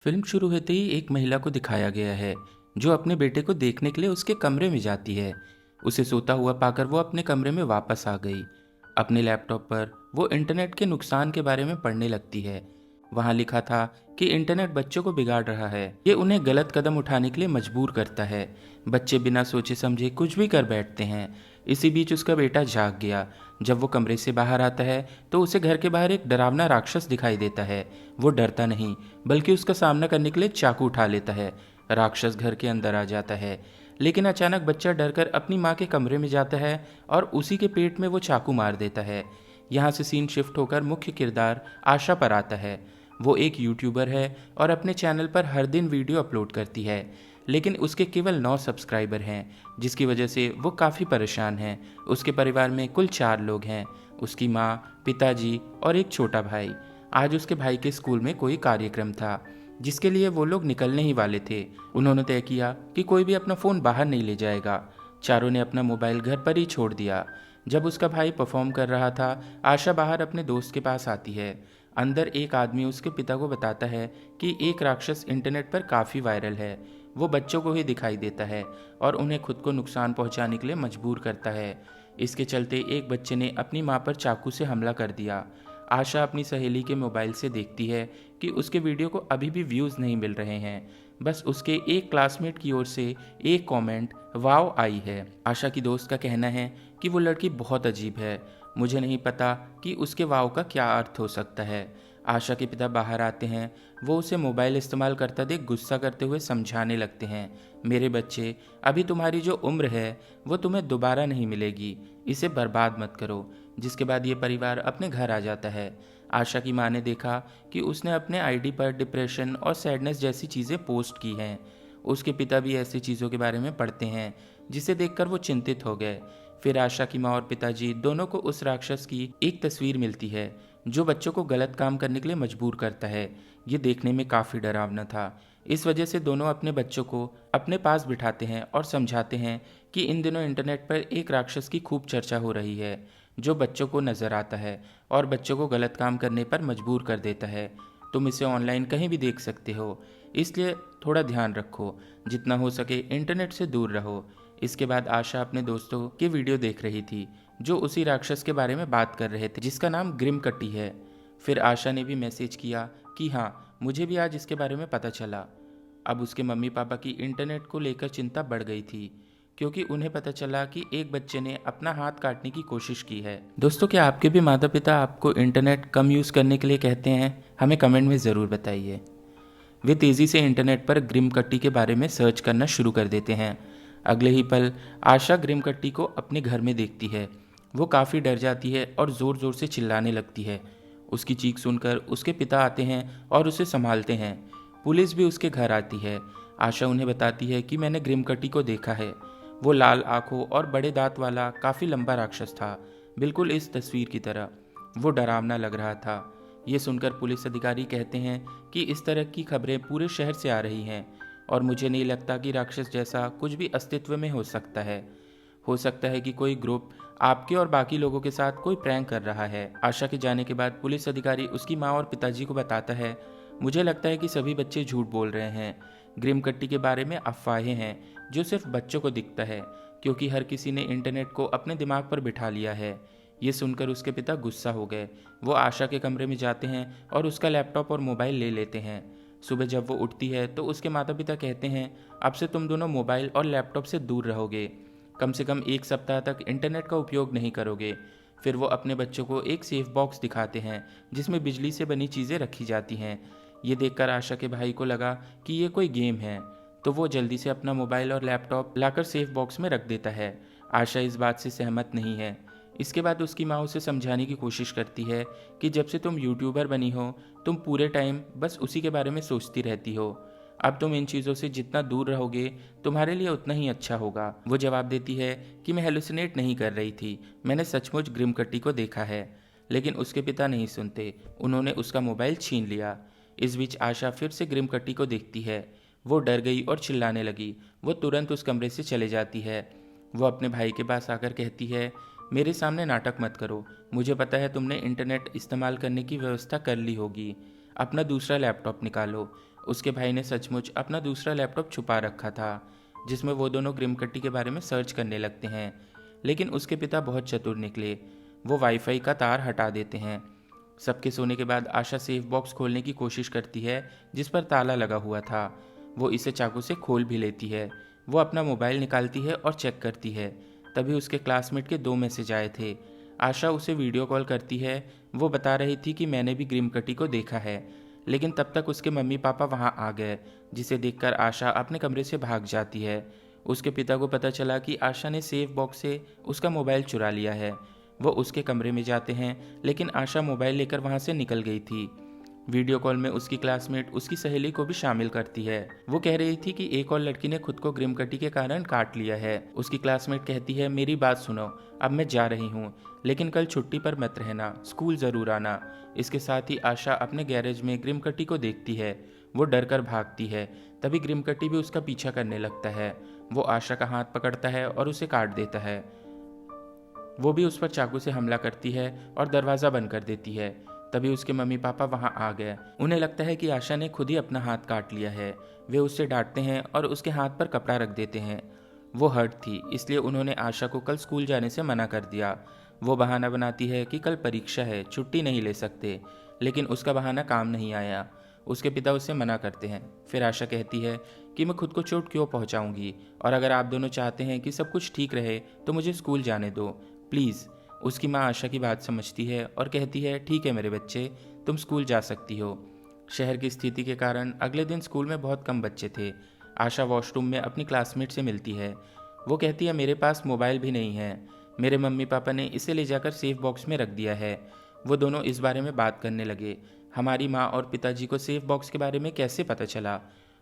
Film शुरू होते ही एक महिला को दिखाया गया है जो अपने बेटे को देखने के लिए उसके कमरे में जाती है। उसे सोता हुआ पाकर वो अपने कमरे में वापस आ गई। अपने लैपटॉप पर वो इंटरनेट के नुकसान के बारे में पढ़ने लगती है। वहाँ लिखा था कि इंटरनेट बच्चों को बिगाड़ रहा है, ये उन्हें गलत कदम उठाने के लिए मजबूर करता है। बच्चे बिना सोचे समझे कुछ भी कर बैठते हैं। इसी बीच उसका बेटा जाग गया। जब वो कमरे से बाहर आता है तो उसे घर के बाहर एक डरावना राक्षस दिखाई देता है। वो डरता नहीं, बल्कि उसका सामना करने के लिए चाकू उठा लेता है। राक्षस घर के अंदर आ जाता है, लेकिन अचानक बच्चा डरकर अपनी माँ के कमरे में जाता है और उसी के पेट में वो चाकू मार देता है। यहाँ से सीन शिफ्ट होकर मुख्य किरदार आशा पर आता है। वो एक यूट्यूबर है और अपने चैनल पर हर दिन वीडियो अपलोड करती है, लेकिन उसके केवल 9 सब्सक्राइबर हैं, जिसकी वजह से वो काफ़ी परेशान हैं। उसके परिवार में कुल 4 लोग हैं, उसकी माँ, पिताजी और एक छोटा भाई। आज उसके भाई के स्कूल में कोई कार्यक्रम था जिसके लिए वो लोग निकलने ही वाले थे। उन्होंने तय किया कि कोई भी अपना फ़ोन बाहर नहीं ले जाएगा। चारों ने अपना मोबाइल घर पर ही छोड़ दिया। जब उसका भाई परफॉर्म कर रहा था, आशा बाहर अपने दोस्त के पास आती है। अंदर एक आदमी उसके पिता को बताता है कि एक राक्षस इंटरनेट पर काफ़ी वायरल है। वो बच्चों को ही दिखाई देता है और उन्हें खुद को नुकसान पहुंचाने के लिए मजबूर करता है। इसके चलते एक बच्चे ने अपनी मां पर चाकू से हमला कर दिया। आशा अपनी सहेली के मोबाइल से देखती है कि उसके वीडियो को अभी भी व्यूज़ नहीं मिल रहे हैं। बस उसके एक क्लासमेट की ओर से एक कमेंट वाव आई है। आशा की दोस्त का कहना है कि वो लड़की बहुत अजीब है। मुझे नहीं पता कि उसके वाव का क्या अर्थ हो सकता है। आशा के पिता बाहर आते हैं। वो उसे मोबाइल इस्तेमाल करता देख गुस्सा करते हुए समझाने लगते हैं, मेरे बच्चे, अभी तुम्हारी जो उम्र है वो तुम्हें दोबारा नहीं मिलेगी, इसे बर्बाद मत करो। जिसके बाद ये परिवार अपने घर आ जाता है। आशा की माँ ने देखा कि उसने अपने आईडी पर डिप्रेशन और सैडनेस जैसी चीज़ें पोस्ट की हैं। उसके पिता भी ऐसी चीज़ों के बारे में पढ़ते हैं, जिसे देखकर वो चिंतित हो गए। फिर आशा की माँ और पिताजी दोनों को उस राक्षस की एक तस्वीर मिलती है जो बच्चों को गलत काम करने के लिए मजबूर करता है। ये देखने में काफ़ी डरावना था। इस वजह से दोनों अपने बच्चों को अपने पास बिठाते हैं और समझाते हैं कि इन दिनों इंटरनेट पर एक राक्षस की खूब चर्चा हो रही है जो बच्चों को नज़र आता है और बच्चों को गलत काम करने पर मजबूर कर देता है। तुम इसे ऑनलाइन कहीं भी देख सकते हो, इसलिए थोड़ा ध्यान रखो। जितना हो सके इंटरनेट से दूर रहो। इसके बाद आशा अपने दोस्तों की वीडियो देख रही थी जो उसी राक्षस के बारे में बात कर रहे थे जिसका नाम ग्रिम कट्टी है। फिर आशा ने भी मैसेज किया कि हाँ, मुझे भी आज इसके बारे में पता चला। अब उसके मम्मी पापा की इंटरनेट को लेकर चिंता बढ़ गई थी, क्योंकि उन्हें पता चला कि एक बच्चे ने अपना हाथ काटने की कोशिश की है। दोस्तों, क्या आपके भी माता पिता आपको इंटरनेट कम यूज़ करने के लिए कहते हैं? हमें कमेंट में ज़रूर बताइए। वे तेज़ी से इंटरनेट पर ग्रिम कट्टी के बारे में सर्च करना शुरू कर देते हैं। अगले ही पल आशा ग्रिम कट्टी को अपने घर में देखती है। वो काफ़ी डर जाती है और ज़ोर ज़ोर से चिल्लाने लगती है। उसकी चीख सुनकर उसके पिता आते हैं और उसे संभालते हैं। पुलिस भी उसके घर आती है। आशा उन्हें बताती है कि मैंने ग्रिम कट्टी को देखा है। वो लाल आंखों और बड़े दांत वाला काफ़ी लंबा राक्षस था, बिल्कुल इस तस्वीर की तरह। वो डरावना लग रहा था। ये सुनकर पुलिस अधिकारी कहते हैं कि इस तरह की खबरें पूरे शहर से आ रही हैं और मुझे नहीं लगता कि राक्षस जैसा कुछ भी अस्तित्व में हो सकता है। हो सकता है कि कोई ग्रुप आपके और बाकी लोगों के साथ कोई प्रैंक कर रहा है। आशा के जाने के बाद पुलिस अधिकारी उसकी माँ और पिताजी को बताता है, मुझे लगता है कि सभी बच्चे झूठ बोल रहे हैं। ग्रिम कट्टी के बारे में अफवाहें हैं जो सिर्फ बच्चों को दिखता है, क्योंकि हर किसी ने इंटरनेट को अपने दिमाग पर बिठा लिया है। ये सुनकर उसके पिता गुस्सा हो गए। वो आशा के कमरे में जाते हैं और उसका लैपटॉप और मोबाइल ले लेते हैं। सुबह जब वो उठती है तो उसके माता पिता कहते हैं, अब से तुम दोनों मोबाइल और लैपटॉप से दूर रहोगे, कम से कम 1 सप्ताह तक इंटरनेट का उपयोग नहीं करोगे। फिर वो अपने बच्चों को एक सेफ बॉक्स दिखाते हैं जिसमें बिजली से बनी चीज़ें रखी जाती हैं। ये देखकर आशा के भाई को लगा कि ये कोई गेम है, तो वो जल्दी से अपना मोबाइल और लैपटॉप लाकर सेफ बॉक्स में रख देता है। आशा इस बात से सहमत नहीं है। इसके बाद उसकी माँ उसे समझाने की कोशिश करती है कि जब से तुम यूट्यूबर बनी हो, तुम पूरे टाइम बस उसी के बारे में सोचती रहती हो। अब तुम इन चीज़ों से जितना दूर रहोगे, तुम्हारे लिए उतना ही अच्छा होगा। वो जवाब देती है कि मैं हेलुसिनेट नहीं कर रही थी, मैंने सचमुच ग्रिम कट्टी को देखा है। लेकिन उसके पिता नहीं सुनते, उन्होंने उसका मोबाइल छीन लिया। इस बीच आशा फिर से ग्रिम कट्टी को देखती है। वो डर गई और चिल्लाने लगी। वो तुरंत उस कमरे से चले जाती है। वो अपने भाई के पास आकर कहती है, मेरे सामने नाटक मत करो, मुझे पता है तुमने इंटरनेट इस्तेमाल करने की व्यवस्था कर ली होगी। अपना दूसरा लैपटॉप निकालो। उसके भाई ने सचमुच अपना दूसरा लैपटॉप छुपा रखा था, जिसमें वो दोनों ग्रिमकट्टी के बारे में सर्च करने लगते हैं। लेकिन उसके पिता बहुत चतुर निकले। वो वाईफाई का तार हटा देते हैं। सबके सोने के बाद आशा सेफ बॉक्स खोलने की कोशिश करती है, जिस पर ताला लगा हुआ था। वो इसे चाकू से खोल भी लेती है। वो अपना मोबाइल निकालती है और चेक करती है। तभी उसके क्लासमेट के 2 मैसेज आए थे। आशा उसे वीडियो कॉल करती है। वो बता रही थी कि मैंने भी ग्रिमकटी को देखा है। लेकिन तब तक उसके मम्मी पापा वहाँ आ गए, जिसे देखकर आशा अपने कमरे से भाग जाती है। उसके पिता को पता चला कि आशा ने सेफ बॉक्स से उसका मोबाइल चुरा लिया है। वो उसके कमरे में जाते हैं, लेकिन आशा मोबाइल लेकर वहाँ से निकल गई थी। वीडियो कॉल में उसकी क्लासमेट उसकी सहेली को भी शामिल करती है। वो कह रही थी कि एक और लड़की ने खुद को ग्रिमकटी के कारण काट लिया है। उसकी क्लासमेट कहती है, मेरी बात सुनो, अब मैं जा रही हूँ, लेकिन कल छुट्टी पर मत रहना, स्कूल ज़रूर आना। इसके साथ ही आशा अपने गैरेज में ग्रिमकटी को देखती है। वो डर कर भागती है। तभी ग्रिमकटी भी उसका पीछा करने लगता है। वो आशा का हाथ पकड़ता है और उसे काट देता है। वो भी उस पर चाकू से हमला करती है और दरवाज़ा बंद कर देती है। तभी उसके मम्मी पापा वहाँ आ गए। उन्हें लगता है कि आशा ने खुद ही अपना हाथ काट लिया है। वे उससे डांटते हैं और उसके हाथ पर कपड़ा रख देते हैं। वो हर्ट थी, इसलिए उन्होंने आशा को कल स्कूल जाने से मना कर दिया। वो बहाना बनाती है कि कल परीक्षा है, छुट्टी नहीं ले सकते, लेकिन उसका बहाना काम नहीं आया। उसके पिता उससे मना करते हैं। फिर आशा कहती है कि मैं खुद को चोट क्यों पहुंचाऊंगी, और अगर आप दोनों चाहते हैं कि सब कुछ ठीक रहे तो मुझे स्कूल जाने दो, प्लीज़। उसकी माँ आशा की बात समझती है और कहती है, ठीक है मेरे बच्चे, तुम स्कूल जा सकती हो। शहर की स्थिति के कारण अगले दिन स्कूल में बहुत कम बच्चे थे। आशा वॉशरूम में अपनी क्लासमेट से मिलती है। वो कहती है, मेरे पास मोबाइल भी नहीं है, मेरे मम्मी पापा ने इसे ले जाकर सेफ बॉक्स में रख दिया है। वो दोनों इस बारे में बात करने लगे। हमारी माँ और पिताजी को सेफ बॉक्स के बारे में कैसे पता चला?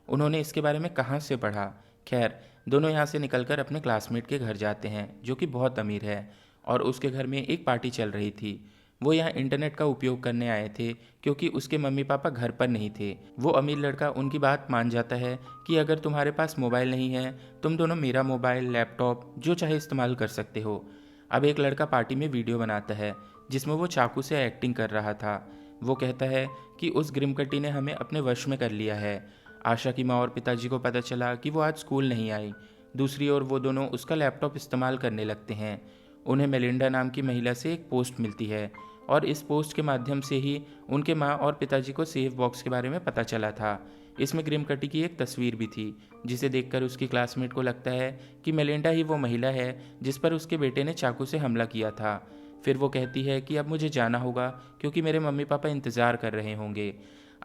उन्होंने इसके बारे में कहाँ से पढ़ा? खैर, दोनों यहाँ से निकलकर अपने क्लासमेट के घर जाते हैं, जो कि बहुत अमीर है, और उसके घर में एक पार्टी चल रही थी। वो यहाँ इंटरनेट का उपयोग करने आए थे, क्योंकि उसके मम्मी पापा घर पर नहीं थे। वो अमीर लड़का उनकी बात मान जाता है कि अगर तुम्हारे पास मोबाइल नहीं है, तुम दोनों मेरा मोबाइल, लैपटॉप जो चाहे इस्तेमाल कर सकते हो। अब एक लड़का पार्टी में वीडियो बनाता है, जिसमें वो चाकू से एक्टिंग कर रहा था। वो कहता है कि उस ग्रिमकटी ने हमें अपने वश में कर लिया है। आशा की माँ और पिताजी को पता चला कि वो आज स्कूल नहीं आई। दूसरी ओर वो दोनों उसका लैपटॉप इस्तेमाल करने लगते हैं। उन्हें मेलिंडा नाम की महिला से एक पोस्ट मिलती है, और इस पोस्ट के माध्यम से ही उनके माँ और पिताजी को सेफ बॉक्स के बारे में पता चला था। इसमें ग्रिमकटी की एक तस्वीर भी थी, जिसे देखकर उसकी क्लासमेट को लगता है कि मेलिंडा ही वो महिला है जिस पर उसके बेटे ने चाकू से हमला किया था। फिर वो कहती है कि अब मुझे जाना होगा, क्योंकि मेरे मम्मी पापा इंतज़ार कर रहे होंगे।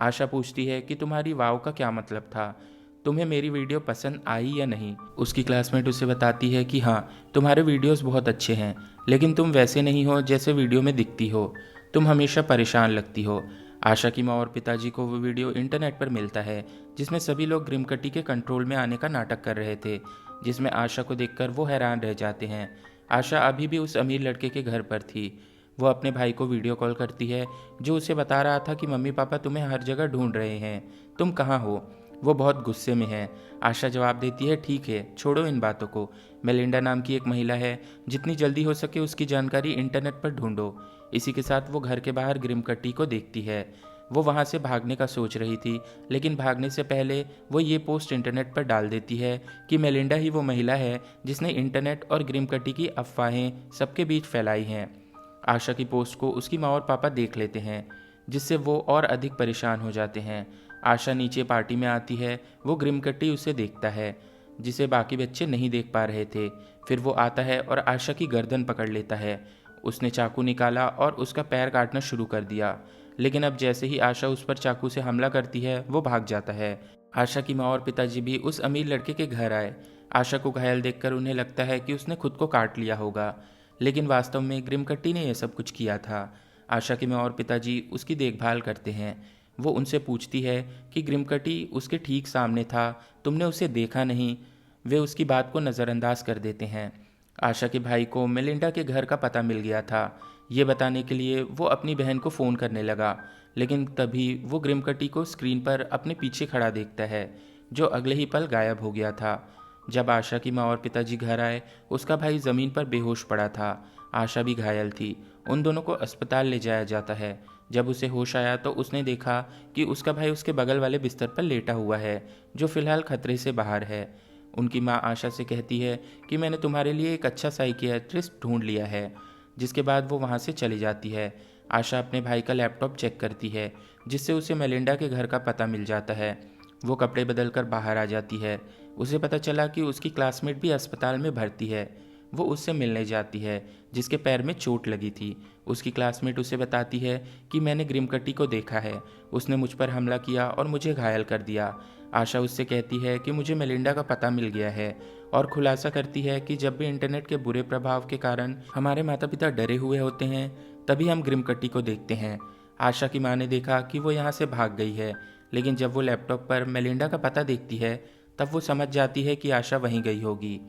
आशा पूछती है कि तुम्हारी वाव का क्या मतलब था, तुम्हें मेरी वीडियो पसंद आई या नहीं? उसकी क्लासमेट उसे बताती है कि हाँ, तुम्हारे वीडियोस बहुत अच्छे हैं, लेकिन तुम वैसे नहीं हो जैसे वीडियो में दिखती हो। तुम हमेशा परेशान लगती हो। आशा की माँ और पिताजी को वो वीडियो इंटरनेट पर मिलता है, जिसमें सभी लोग ग्रिमकटी के कंट्रोल में आने का नाटक कर रहे थे, जिसमें आशा को देखकर वो हैरान रह जाते हैं। आशा अभी भी उस अमीर लड़के के घर पर थी। वो अपने भाई को वीडियो कॉल करती है, जो उसे बता रहा था कि मम्मी पापा तुम्हें हर जगह ढूंढ रहे हैं, तुम कहाँ हो? वो बहुत गुस्से में है। आशा जवाब देती है, ठीक है, छोड़ो इन बातों को। मेलिंडा नाम की एक महिला है, जितनी जल्दी हो सके उसकी जानकारी इंटरनेट पर ढूंढो। इसी के साथ वो घर के बाहर ग्रिमकटी को देखती है। वो वहाँ से भागने का सोच रही थी, लेकिन भागने से पहले वो ये पोस्ट इंटरनेट पर डाल देती है कि मेलिंडा ही वो महिला है जिसने इंटरनेट और ग्रिमकटी की अफवाहें सबके बीच फैलाई हैं। आशा की पोस्ट को उसकी माँ और पापा देख लेते हैं, जिससे वो और अधिक परेशान हो जाते हैं। आशा नीचे पार्टी में आती है। वो ग्रिमकटी उसे देखता है, जिसे बाकी बच्चे नहीं देख पा रहे थे। फिर वो आता है और आशा की गर्दन पकड़ लेता है। उसने चाकू निकाला और उसका पैर काटना शुरू कर दिया, लेकिन अब जैसे ही आशा उस पर चाकू से हमला करती है, वो भाग जाता है। आशा की माँ और पिताजी भी उस अमीर लड़के के घर आए। आशा को घायल देखकर उन्हें लगता है कि उसने खुद को काट लिया होगा, लेकिन वास्तव में ग्रिमकटी ने यह सब कुछ किया था। आशा की माँ और पिताजी उसकी देखभाल करते हैं। वो उनसे पूछती है कि ग्रिमकटी उसके ठीक सामने था, तुमने उसे देखा नहीं? वे उसकी बात को नज़रअंदाज कर देते हैं। आशा के भाई को मेलिंडा के घर का पता मिल गया था। ये बताने के लिए वो अपनी बहन को फ़ोन करने लगा, लेकिन तभी वो ग्रिमकटी को स्क्रीन पर अपने पीछे खड़ा देखता है, जो अगले ही पल गायब हो गया था। जब आशा की माँ और पिताजी घर आए, उसका भाई ज़मीन पर बेहोश पड़ा था। आशा भी घायल थी। उन दोनों को अस्पताल ले जाया जाता है, जब उसे होश आया तो उसने देखा कि उसका भाई उसके बगल वाले बिस्तर पर लेटा हुआ है, जो फिलहाल खतरे से बाहर है। उनकी माँ आशा से कहती है कि मैंने तुम्हारे लिए एक अच्छा साइकियाट्रिस्ट ढूंढ लिया है, जिसके बाद वो वहाँ से चली जाती है। आशा अपने भाई का लैपटॉप चेक करती है, जिससे उसे मेलिंडा के घर का पता मिल जाता है। वो कपड़े बदलकर बाहर आ जाती है। उसे पता चला कि उसकी क्लासमेट भी अस्पताल में भर्ती है। वो उससे मिलने जाती है, जिसके पैर में चोट लगी थी। उसकी क्लासमेट उसे बताती है कि मैंने ग्रिमकटी को देखा है, उसने मुझ पर हमला किया और मुझे घायल कर दिया। आशा उससे कहती है कि मुझे मेलिंडा का पता मिल गया है, और खुलासा करती है कि जब भी इंटरनेट के बुरे प्रभाव के कारण हमारे माता पिता डरे हुए होते हैं, तभी हम ग्रिमकटी को देखते हैं। आशा की माँ ने देखा कि वो यहाँ से भाग गई है, लेकिन जब वो लैपटॉप पर मेलिंडा का पता देखती है, तब वो समझ जाती है कि आशा वहीं गई होगी।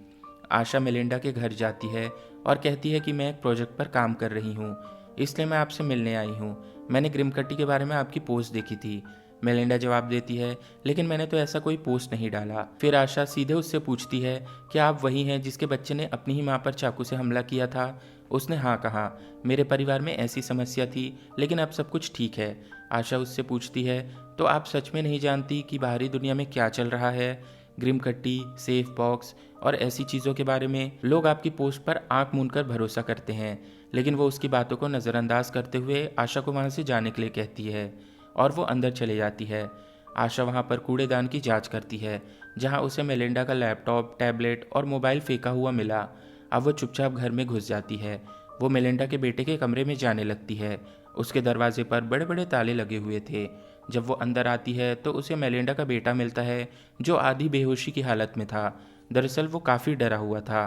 आशा मेलिंडा के घर जाती है और कहती है कि मैं एक प्रोजेक्ट पर काम कर रही हूँ, इसलिए मैं आपसे मिलने आई हूँ। मैंने ग्रिमकटी के बारे में आपकी पोस्ट देखी थी। मेलिंडा जवाब देती है, लेकिन मैंने तो ऐसा कोई पोस्ट नहीं डाला। फिर आशा सीधे उससे पूछती है, क्या आप वही हैं जिसके बच्चे ने अपनी ही माँ पर चाकू से हमला किया था? उसने हाँ कहा। मेरे परिवार में ऐसी समस्या थी, लेकिन अब सब कुछ ठीक है। आशा उससे पूछती है, तो आप सच में नहीं जानती कि बाहरी दुनिया में क्या चल रहा है? ग्रिमकट्टी, सेफ बॉक्स और ऐसी चीज़ों के बारे में लोग आपकी पोस्ट पर आंख मूंद कर भरोसा करते हैं। लेकिन वो उसकी बातों को नज़रअंदाज करते हुए आशा को वहाँ से जाने के लिए कहती है, और वो अंदर चले जाती है। आशा वहाँ पर कूड़ेदान की जांच करती है, जहाँ उसे मेलिंडा का लैपटॉप, टैबलेट और मोबाइल फेंका हुआ मिला। अब वो चुपचाप घर में घुस जाती है। वो मेलिंडा के बेटे के कमरे में जाने लगती है। उसके दरवाजे पर बड़े बड़े ताले लगे हुए थे। जब वो अंदर आती है तो उसे मेलिंडा का बेटा मिलता है, जो आधी बेहोशी की हालत में था। दरअसल वो काफ़ी डरा हुआ था।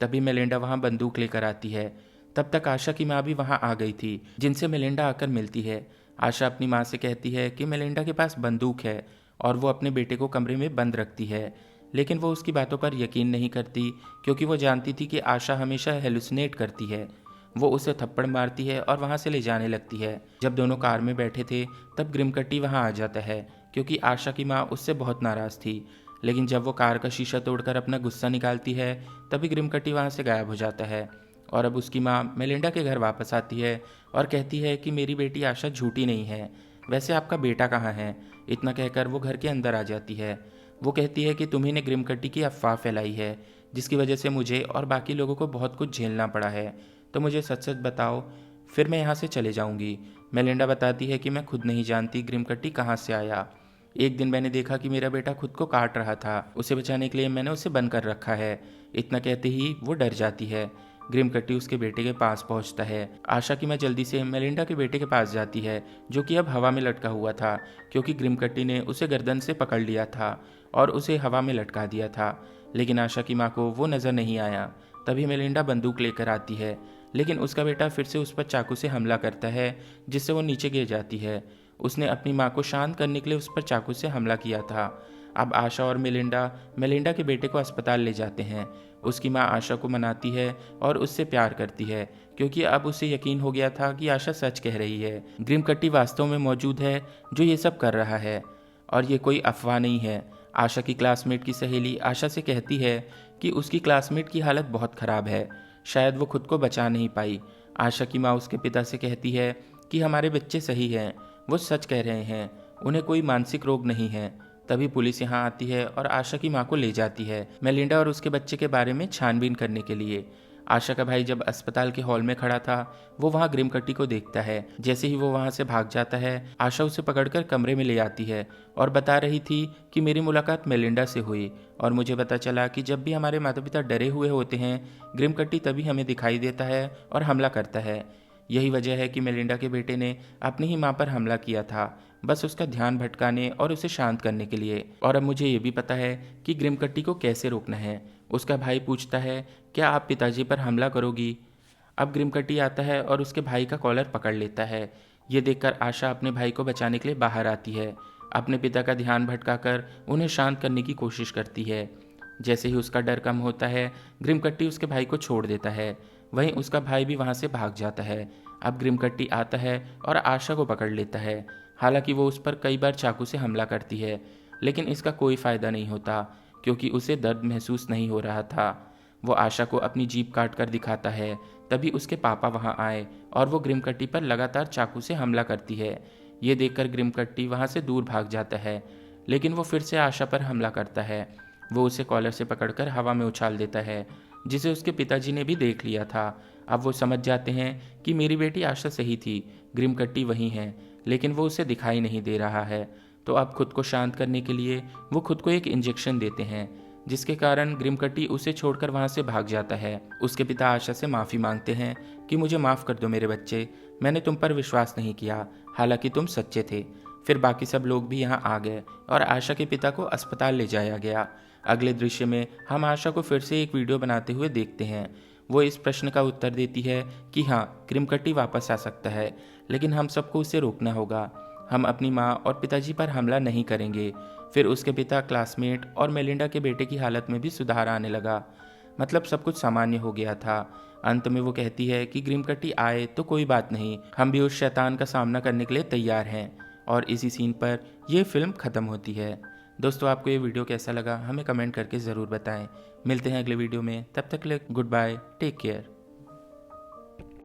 तभी मेलिंडा वहाँ बंदूक लेकर आती है। तब तक आशा की माँ भी वहाँ आ गई थी, जिनसे मेलिंडा आकर मिलती है। आशा अपनी माँ से कहती है कि मेलिंडा के पास बंदूक है और वो अपने बेटे को कमरे में बंद रखती है, लेकिन वो उसकी बातों पर यकीन नहीं करती, क्योंकि वो जानती थी कि आशा हमेशा हेलुसिनेट करती है। वो उसे थप्पड़ मारती है और वहाँ से ले जाने लगती है। जब दोनों कार में बैठे थे, तब ग्रिमकट्टी वहाँ आ जाता है, क्योंकि आशा की माँ उससे बहुत नाराज़ थी। लेकिन जब वो कार का शीशा तोड़कर अपना गुस्सा निकालती है, तभी ग्रिमकट्टी वहाँ से गायब हो जाता है। और अब उसकी माँ मेलिंडा के घर वापस आती है और कहती है कि मेरी बेटी आशा झूठी नहीं है। वैसे आपका बेटा कहाँ है? इतना कहकर वो घर के अंदर आ जाती है। वो कहती है कि तुम्ही ने ग्रिमकट्टी की अफवाह फैलाई है, जिसकी वजह से मुझे और बाकी लोगों को बहुत कुछ झेलना पड़ा है। तो मुझे सच सच बताओ, फिर मैं यहाँ से चले जाऊँगी। मेलिंडा बताती है कि मैं खुद नहीं जानती ग्रिमकट्टी कहाँ से आया। एक दिन मैंने देखा कि मेरा बेटा खुद को काट रहा था। उसे बचाने के लिए मैंने उसे बंद कर रखा है। इतना कहते ही वो डर जाती है। ग्रिमकट्टी उसके बेटे के पास पहुंचता है। आशा की माँ जल्दी से मेलिंडा के बेटे के पास जाती है, जो कि अब हवा में लटका हुआ था, क्योंकि ग्रिमकट्टी ने उसे गर्दन से पकड़ लिया था और उसे हवा में लटका दिया था। लेकिन आशा की माँ को वो नज़र नहीं आया। तभी मेलिंडा बंदूक लेकर आती है, लेकिन उसका बेटा फिर से उस पर चाकू से हमला करता है, जिससे वो नीचे गिर जाती है। उसने अपनी माँ को शांत करने के लिए उस पर चाकू से हमला किया था। अब आशा और मेलिंडा के बेटे को अस्पताल ले जाते हैं। उसकी माँ आशा को मनाती है और उससे प्यार करती है, क्योंकि अब उसे यकीन हो गया था कि आशा सच कह रही है। ग्रिमकट्टी वास्तव में मौजूद है, जो ये सब कर रहा है, और ये कोई अफवाह नहीं है। आशा की क्लासमेट की सहेली आशा से कहती है कि उसकी क्लासमेट की हालत बहुत ख़राब है, शायद वो खुद को बचा नहीं पाई। आशा की माँ उसके पिता से कहती है कि हमारे बच्चे सही हैं, वो सच कह रहे हैं, उन्हें कोई मानसिक रोग नहीं है। तभी पुलिस यहाँ आती है और आशा की माँ को ले जाती है मेलिंडा और उसके बच्चे के बारे में छानबीन करने के लिए। आशा का भाई जब अस्पताल के हॉल में खड़ा था, वो वहाँ ग्रिमकट्टी को देखता है। जैसे ही वो वहाँ से भाग जाता है, आशा उसे पकड़कर कमरे में ले आती है और बता रही थी कि मेरी मुलाकात मेलिंडा से हुई और मुझे पता चला कि जब भी हमारे माता पिता डरे हुए होते हैं, ग्रिमकट्टी तभी हमें दिखाई देता है और हमला करता है। यही वजह है कि मेलिंडा के बेटे ने अपनी ही माँ पर हमला किया था, बस उसका ध्यान भटकाने और उसे शांत करने के लिए। और अब मुझे ये भी पता है कि ग्रिमकट्टी को कैसे रोकना है। उसका भाई पूछता है, क्या आप पिताजी पर हमला करोगी? अब ग्रिमकट्टी आता है और उसके भाई का कॉलर पकड़ लेता है। ये देखकर आशा अपने भाई को बचाने के लिए बाहर आती है। अपने पिता का ध्यान भटकाकर उन्हें शांत करने की कोशिश करती है। जैसे ही उसका डर कम होता है, ग्रिमकट्टी उसके भाई को छोड़ देता है। वहीं उसका भाई भी वहाँ से भाग जाता है। अब ग्रिमकट्टी आता है और आशा को पकड़ लेता है। हालांकि वो उस पर कई बार चाकू से हमला करती है, लेकिन इसका कोई फ़ायदा नहीं होता, क्योंकि उसे दर्द महसूस नहीं हो रहा था। वो आशा को अपनी जीभ काट कर दिखाता है, तभी उसके पापा वहाँ आए और वो ग्रिमकट्टी पर लगातार चाकू से हमला करती है। ये देखकर ग्रिमकट्टी वहाँ से दूर भाग जाता है, लेकिन वो फिर से आशा पर हमला करता है। वो उसे कॉलर से पकड़कर हवा में उछाल देता है, जिसे उसके पिताजी ने भी देख लिया था। अब वो समझ जाते हैं कि मेरी बेटी आशा सही थी, ग्रिमकट्टी वही है, लेकिन वो उसे दिखाई नहीं दे रहा है। तो अब खुद को शांत करने के लिए वो खुद को एक इंजेक्शन देते हैं, जिसके कारण ग्रिमकट्टी उसे छोड़कर वहाँ से भाग जाता है। उसके पिता आशा से माफ़ी मांगते हैं कि मुझे माफ़ कर दो मेरे बच्चे, मैंने तुम पर विश्वास नहीं किया, हालांकि तुम सच्चे थे। फिर बाकी सब लोग भी यहाँ आ गए और आशा के पिता को अस्पताल ले जाया गया। अगले दृश्य में हम आशा को फिर से एक वीडियो बनाते हुए देखते हैं। वो इस प्रश्न का उत्तर देती है कि हाँ, ग्रिमकट्टी वापस आ सकता है, लेकिन हम सबको उसे रोकना होगा। हम अपनी माँ और पिताजी पर हमला नहीं करेंगे। फिर उसके पिता, क्लासमेट और मेलिंडा के बेटे की हालत में भी सुधार आने लगा। मतलब सब कुछ सामान्य हो गया था। अंत में वो कहती है कि ग्रिमकट्टी आए तो कोई बात नहीं, हम भी उस शैतान का सामना करने के लिए तैयार हैं। और इसी सीन पर यह फिल्म ख़त्म होती है। दोस्तों, आपको ये वीडियो कैसा लगा हमें कमेंट करके ज़रूर बताएं। मिलते हैं अगले वीडियो में, तब तक के लिए गुड बाय, टेक केयर।